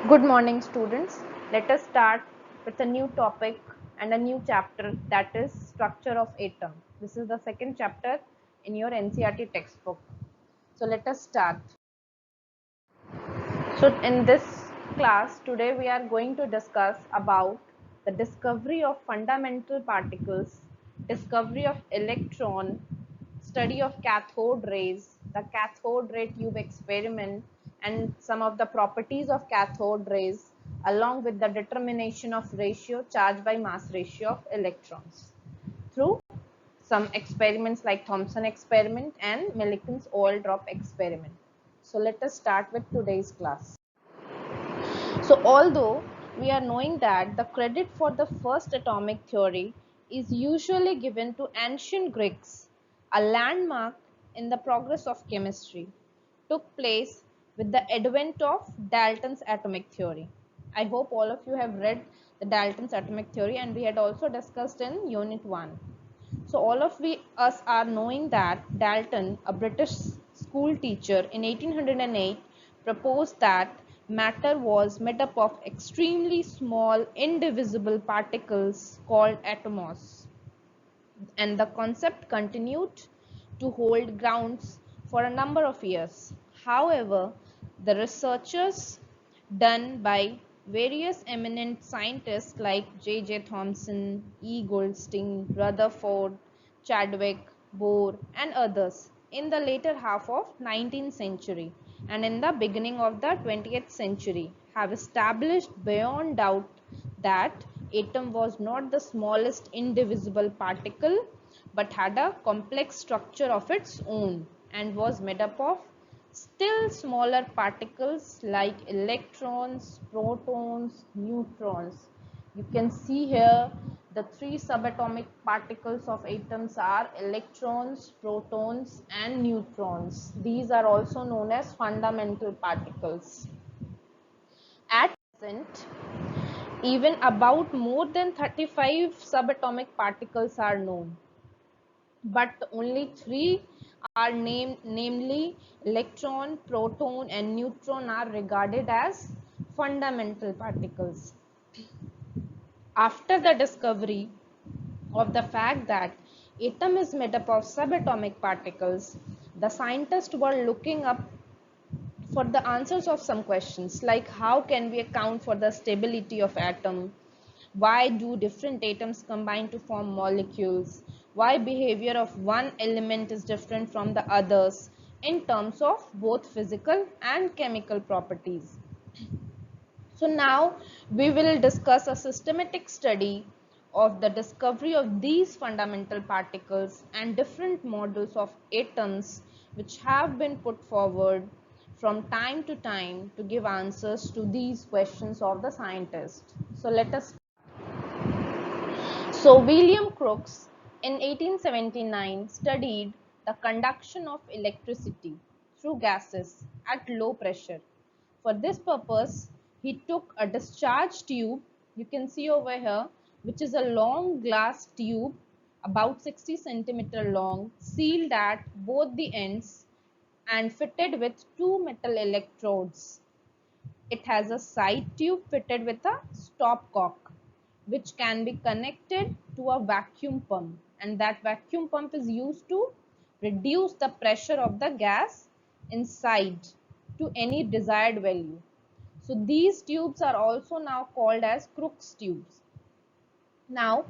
Good morning, students. Let us start with a new topic and a new chapter, that is structure of atom. This is the second chapter in your NCERT textbook. So let us start. So in this class today we are going to discuss about the discovery of fundamental particles, discovery of electron, study of cathode rays, the cathode ray tube experiment, and some of the properties of cathode rays, along with the determination of ratio, charge by mass ratio of electrons through some experiments like Thomson experiment and Millikan's oil drop experiment. So let us start with today's class. So although we are knowing that the credit for the first atomic theory is usually given to ancient Greeks, a landmark in the progress of chemistry took place with the advent of Dalton's atomic theory. I hope all of you have read the Dalton's atomic theory, and we had also discussed in unit 1. So all of us are knowing that Dalton, a British school teacher in 1808, proposed that matter was made up of extremely small indivisible particles called atoms, and the concept continued to hold grounds for a number of years. However, the researchers done by various eminent scientists like J.J. Thomson, E. Goldstein, Rutherford, Chadwick, Bohr, and others in the later half of 19th century and in the beginning of the 20th century have established beyond doubt that atom was not the smallest indivisible particle but had a complex structure of its own and was made up of still smaller particles like electrons, protons, neutrons. You can see here the three subatomic particles of atoms are electrons, protons, and neutrons. These are also known as fundamental particles. At present, even about more than 35 subatomic particles are known, but only three are named, namely electron, proton, and neutron, are regarded as fundamental particles. After the discovery of the fact that atom is made up of subatomic particles, the scientists were looking up for the answers of some questions like how can we account for the stability of atom, why do different atoms combine to form molecules, why behavior of one element is different from the others in terms of both physical and chemical properties. So now we will discuss a systematic study of the discovery of these fundamental particles and different models of atoms which have been put forward from time to time to give answers to these questions of the scientist. So let us. So William Crookes in 1879 studied the conduction of electricity through gases at low pressure. For this purpose, he took a discharge tube, you can see over here, which is a long glass tube about 60 centimeter long, sealed at both the ends and fitted with two metal electrodes. It has a side tube fitted with a stopcock which can be connected to a vacuum pump, and that vacuum pump is used to reduce the pressure of the gas inside to any desired value. So these tubes are also now called as Crookes tubes. Now,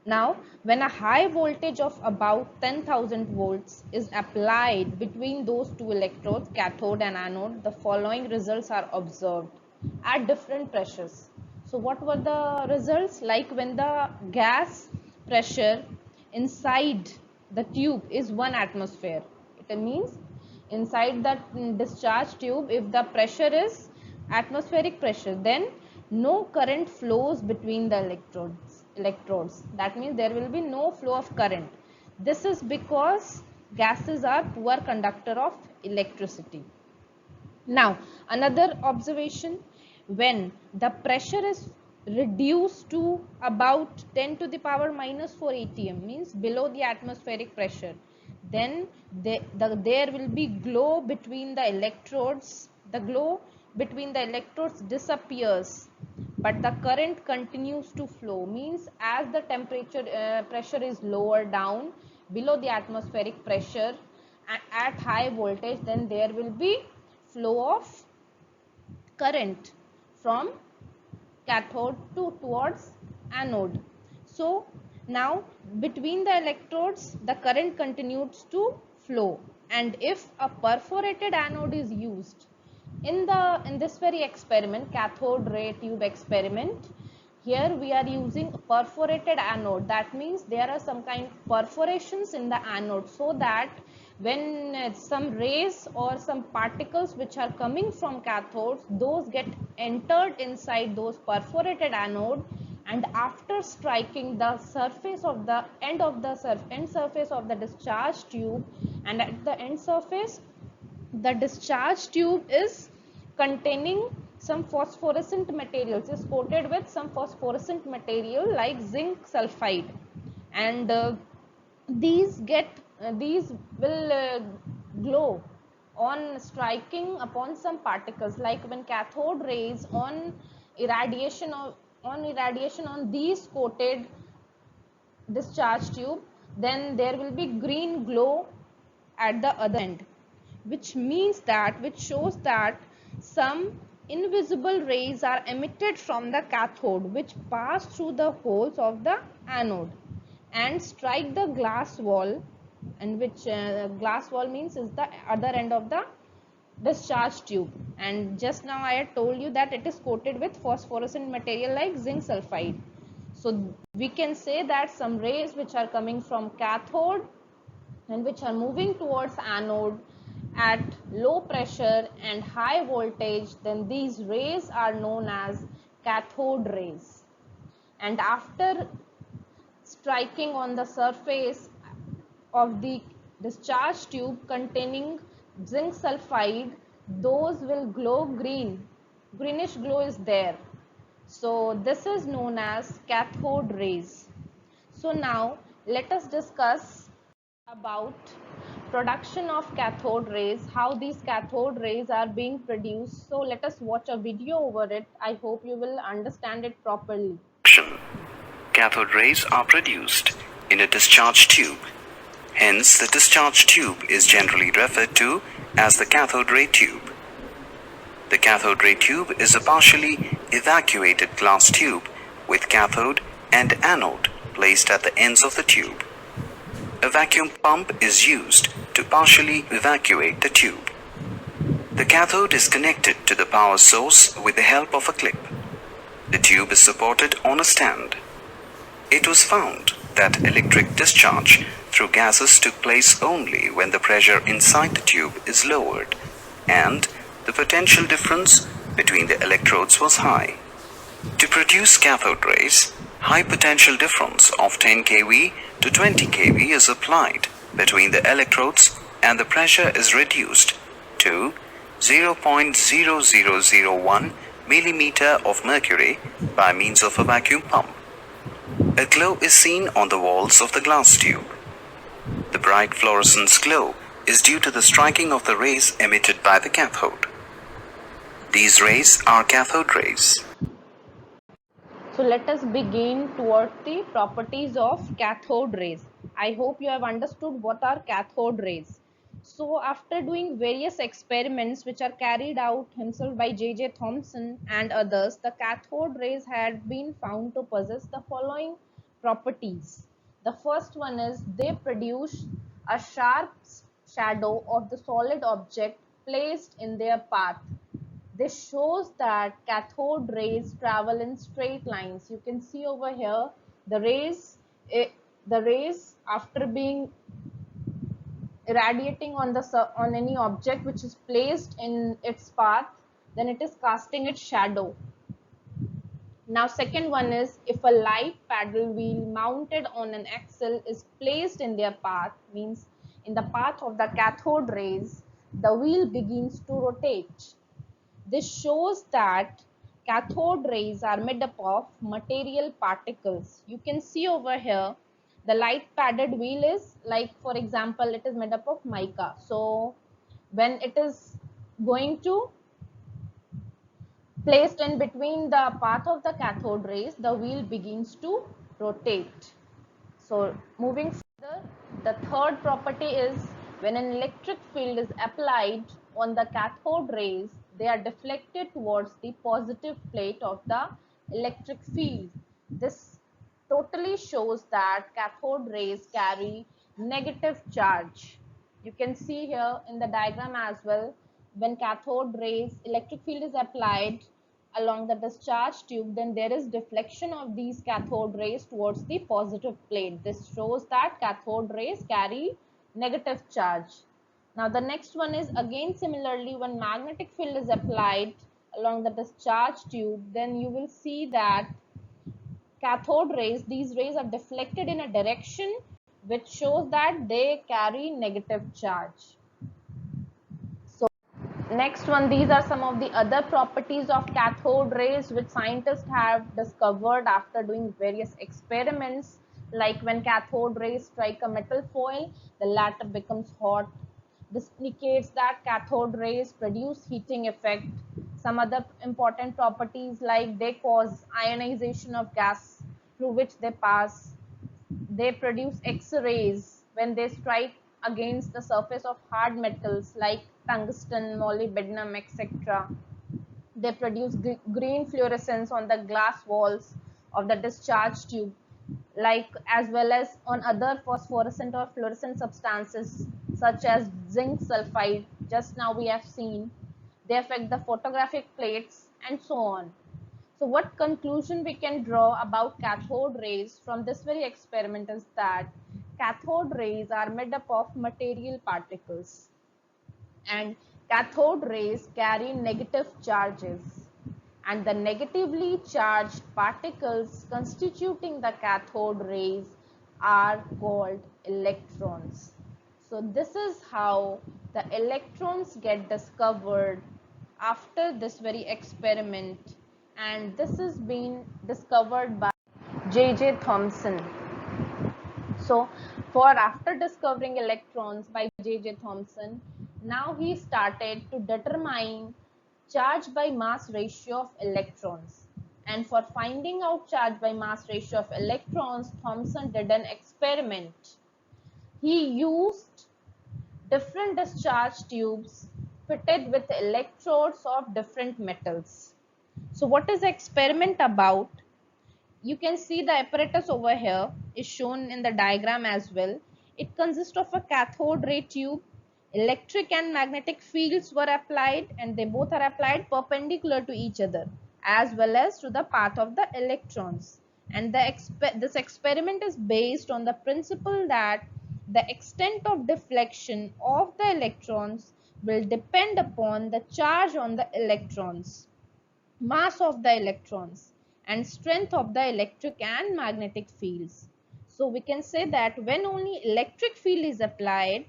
now when a high voltage of about 10,000 volts is applied between those two electrodes, cathode and anode, the following results are observed at different pressures. So what were the results? Like when the gas pressure inside the tube is 1 atmosphere, it means inside that discharge tube, if the pressure is atmospheric pressure, then no current flows between the electrodes. That means there will be no flow of current. This is because gases are poor conductor of electricity. Now another observation, when the pressure is reduced to about 10 to the power minus 4 atm, means below the atmospheric pressure, then there will be glow between the electrodes. The glow between the electrodes disappears, but the current continues to flow. Means as the temperature pressure is lower down below the atmospheric pressure at high voltage, then there will be flow of current from cathode towards anode. So now between the electrodes the current continues to flow, and if a perforated anode is used in this very experiment, cathode ray tube experiment, here we are using perforated anode. That means there are some kind of perforations in the anode, so that when some rays or some particles which are coming from cathodes, those get entered inside those perforated anode, and after striking the surface of the end surface of the discharge tube, and at the end surface the discharge tube is containing some phosphorescent materials, is coated with some phosphorescent material like zinc sulfide, and these will glow on striking upon some particles, like when cathode rays on irradiation on these coated discharge tube, then there will be green glow at the other end, which shows that some invisible rays are emitted from the cathode, which pass through the holes of the anode and strike the glass wall, and which glass wall means is the other end of the discharge tube. And just now I had told you that it is coated with phosphorescent material like zinc sulfide. So we can say that some rays which are coming from cathode and which are moving towards anode at low pressure and high voltage, then these rays are known as cathode rays. And after striking on the surface of the discharge tube containing zinc sulfide, those will glow green. Greenish glow is there. So this is known as cathode rays. So now let us discuss about production of cathode rays, how these cathode rays are being produced. So let us watch a video over it. I hope you will understand it properly. Cathode rays are produced in a discharge tube. Hence, the discharge tube is generally referred to as the cathode ray tube. The cathode ray tube is a partially evacuated glass tube with cathode and anode placed at the ends of the tube. A vacuum pump is used to partially evacuate the tube. The cathode is connected to the power source with the help of a clip. The tube is supported on a stand. It was found that electric discharge through gases took place only when the pressure inside the tube is lowered and the potential difference between the electrodes was high. To produce cathode rays, high potential difference of 10 kV to 20 kV is applied between the electrodes and the pressure is reduced to 0.0001 millimeter of mercury by means of a vacuum pump. A glow is seen on the walls of the glass tube. The bright fluorescence glow is due to the striking of the rays emitted by the cathode. These rays are cathode rays. So let us begin towards the properties of cathode rays. I hope you have understood what are cathode rays. So after doing various experiments which are carried out himself by J.J. Thomson and others, the cathode rays had been found to possess the following properties. The first one is they produce a sharp shadow of the solid object placed in their path. This shows that cathode rays travel in straight lines. You can see over here the rays after being irradiating on any object which is placed in its path, then it is casting its shadow. Now second one is if a light paddle wheel mounted on an axle is placed in their path, means in the path of the cathode rays, the wheel begins to rotate. This shows that cathode rays are made up of material particles. You can see over here the light padded wheel is like, for example, it is made up of mica. So when it is going to Placed in between the path of the cathode rays, the wheel begins to rotate. So moving further, the third property is when an electric field is applied on the cathode rays, they are deflected towards the positive plate of the electric field. This totally shows that cathode rays carry negative charge. You can see here in the diagram as well, when cathode rays electric field is applied along the discharge tube, then there is deflection of these cathode rays towards the positive plate. This shows that cathode rays carry negative charge. Now the next one is again similarly, when magnetic field is applied along the discharge tube, then you will see that cathode rays, these rays are deflected in a direction which shows that they carry negative charge. So next one, these are some of the other properties of cathode rays which scientists have discovered after doing various experiments. Like when cathode rays strike a metal foil, the latter becomes hot. This indicates that cathode rays produce heating effect. Some other important properties, like they cause ionization of gas through which they pass. They produce X-rays when they strike against the surface of hard metals like tungsten, molybdenum, etc. They produce green fluorescence on the glass walls of the discharge tube, like as well as on other phosphorescent or fluorescent substances such as zinc sulfide. Just now we have seen they affect the photographic plates and so on. So what conclusion we can draw about cathode rays from this very experiment is that cathode rays are made up of material particles, and cathode rays carry negative charges, and the negatively charged particles constituting the cathode rays are called electrons. So this is how the electrons get discovered after this very experiment, and this has been discovered by J.J. Thomson. So for after discovering electrons by J.J. Thomson, now he started to determine charge by mass ratio of electrons. And for finding out charge by mass ratio of electrons, Thomson did an experiment. He used different discharge tubes fitted with electrodes of different metals. So what is the experiment about? You can see the apparatus over here is shown in the diagram as well. It consists of a cathode ray tube. Electric and magnetic fields were applied, and they both are applied perpendicular to each other as well as to the path of the electrons. And this experiment is based on the principle that the extent of deflection of the electrons will depend upon the charge on the electrons, mass of the electrons, and strength of the electric and magnetic fields. So we can say that when only electric field is applied,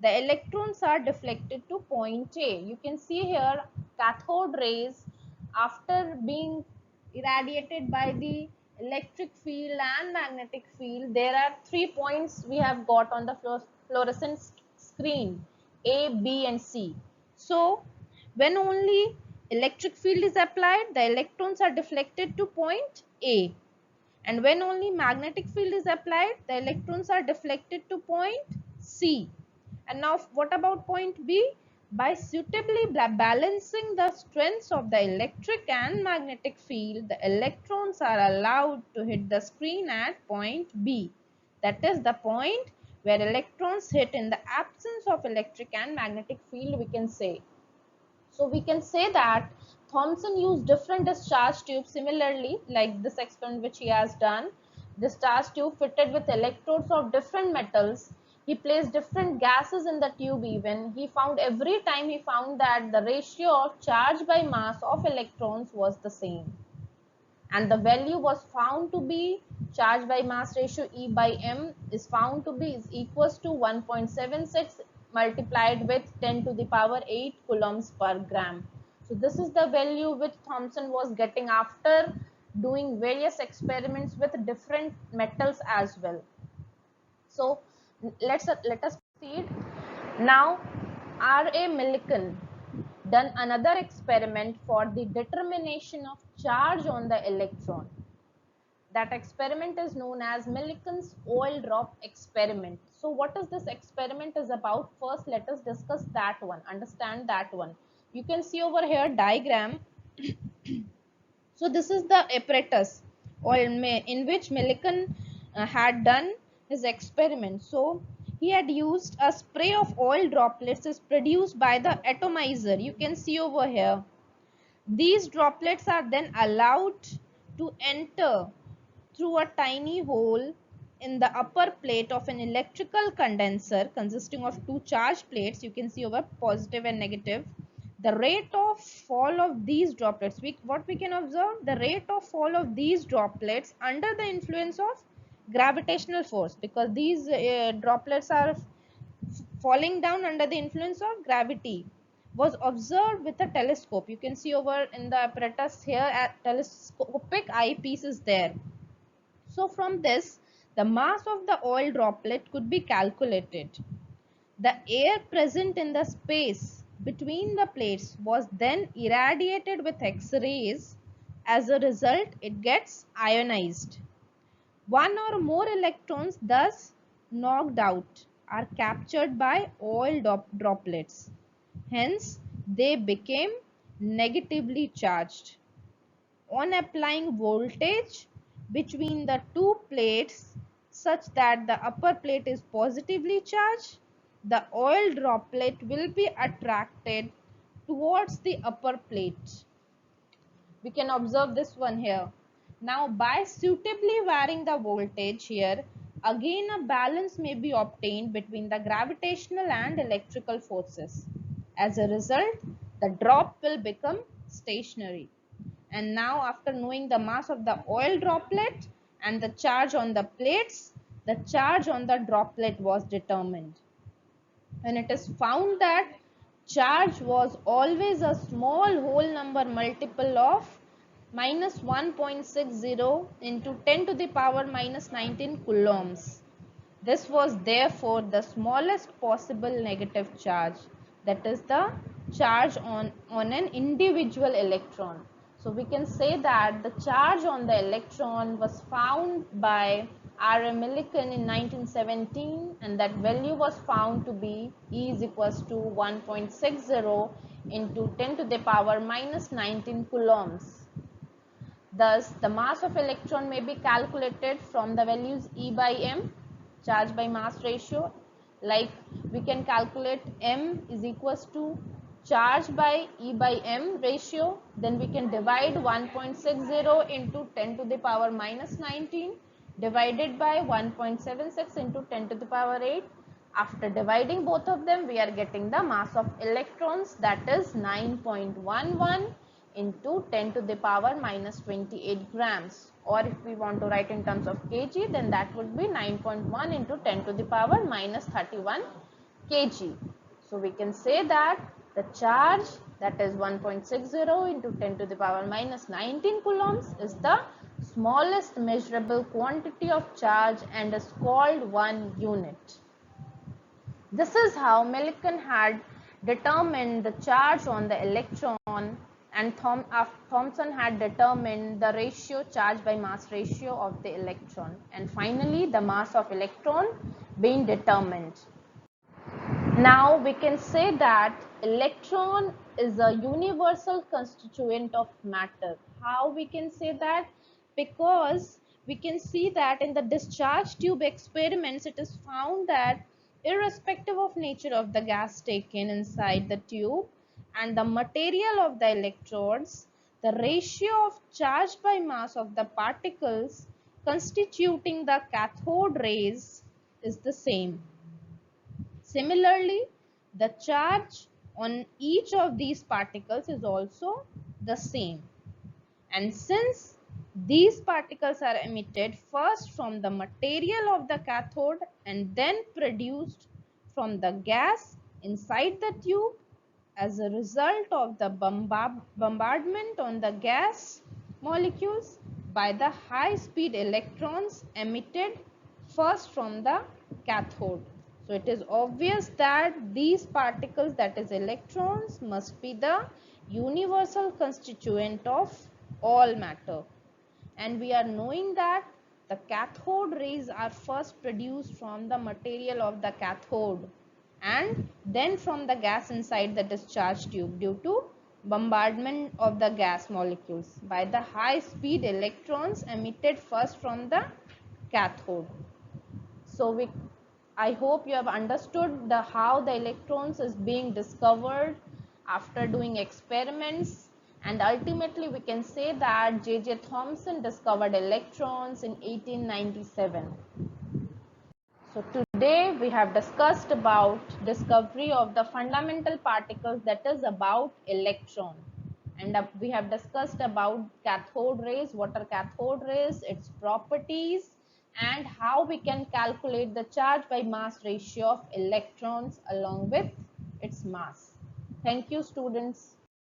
the electrons are deflected to point A. You can see here cathode rays, after being irradiated by the electric field and magnetic field, there are 3 points we have got on the fluorescent screen, A, B and C. So when only electric field is applied, the electrons are deflected to point A, and when only magnetic field is applied, the electrons are deflected to point C. And now what about point B? By suitably balancing the strengths of the electric and magnetic field, the electrons are allowed to hit the screen at point B. That is the point where electrons hit in the absence of electric and magnetic field, we can say. So we can say that Thomson used different discharge tubes similarly, like this experiment which he has done. Discharge tube fitted with electrodes of different metals. He placed different gases in the tube even. He found every time he found that the ratio of charge by mass of electrons was the same. And the value was found to be charge by mass ratio E by M is found to be is equals to 1.76 multiplied with 10 to the power 8 coulombs per gram. So this is the value which Thomson was getting after doing various experiments with different metals as well. So let us proceed. Now R.A. Millikan done another experiment for the determination of charge on the electron. That experiment is known as Millikan's oil drop experiment. So what is this experiment is about? First, let us discuss that one, understand that one. You can see over here diagram. So this is the apparatus in which Millikan had done his experiment. So he had used a spray of oil droplets is produced by the atomizer. You can see over here. These droplets are then allowed to enter through a tiny hole in the upper plate of an electrical condenser consisting of two charged plates. You can see over positive and negative. The rate of fall of these droplets, what we can observe, the rate of fall of these droplets under the influence of gravitational force, because these droplets are falling down under the influence of gravity, was observed with a telescope. You can see over in the apparatus here at telescopic eyepiece is there. So from this, the mass of the oil droplet could be calculated. The air present in the space between the plates was then irradiated with X-rays. As a result, it gets ionized. One or more electrons thus knocked out are captured by oil droplets. Hence, they became negatively charged. On applying voltage between the two plates such that the upper plate is positively charged, the oil droplet will be attracted towards the upper plate. We can observe this one here. Now by suitably varying the voltage here, again a balance may be obtained between the gravitational and electrical forces. As a result, the drop will become stationary. And now after knowing the mass of the oil droplet and the charge on the plates, the charge on the droplet was determined. And it is found that charge was always a small whole number multiple of minus 1.60 into 10 to the power minus 19 coulombs. This was therefore the smallest possible negative charge, that is the charge on an individual electron. So we can say that the charge on the electron was found by R.M. Millikan in 1917, and that value was found to be E is equals to 1.60 into 10 to the power minus 19 coulombs. Thus, the mass of electron may be calculated from the values E by M, charge by mass ratio. Like we can calculate M is equals to charge by E by M ratio. Then we can divide 1.60 into 10 to the power minus 19 divided by 1.76 into 10 to the power 8. After dividing both of them, we are getting the mass of electrons, that is 9.11 into 10 to the power minus 28 grams. Or if we want to write in terms of kg, then that would be 9.1 into 10 to the power minus 31 kg. So we can say that the charge, that is 1.60 into 10 to the power minus 19 coulombs, is the smallest measurable quantity of charge and is called 1 unit. This is how Millikan had determined the charge on the electron, and Thomson had determined the ratio, charge by mass ratio of the electron, and finally the mass of electron being determined. Now we can say that electron is a universal constituent of matter. How we can say that? Because we can see that in the discharge tube experiments, it is found that irrespective of nature of the gas taken inside the tube and the material of the electrodes, the ratio of charge by mass of the particles constituting the cathode rays is the same. Similarly, the charge on each of these particles is also the same. And since these particles are emitted first from the material of the cathode and then produced from the gas inside the tube as a result of the bombardment on the gas molecules by the high speed electrons emitted first from the cathode. So it is obvious that these particles, that is electrons, must be the universal constituent of all matter. And we are knowing that the cathode rays are first produced from the material of the cathode and then from the gas inside the discharge tube due to bombardment of the gas molecules by the high speed electrons emitted first from the cathode. So I hope you have understood how the electrons is being discovered after doing experiments, and ultimately we can say that J.J. Thomson discovered electrons in 1897. So today we have discussed about discovery of the fundamental particles, that is about electron, and we have discussed about cathode rays, what are cathode rays, its properties, and how we can calculate the charge by mass ratio of electrons along with its mass. Thank you, students.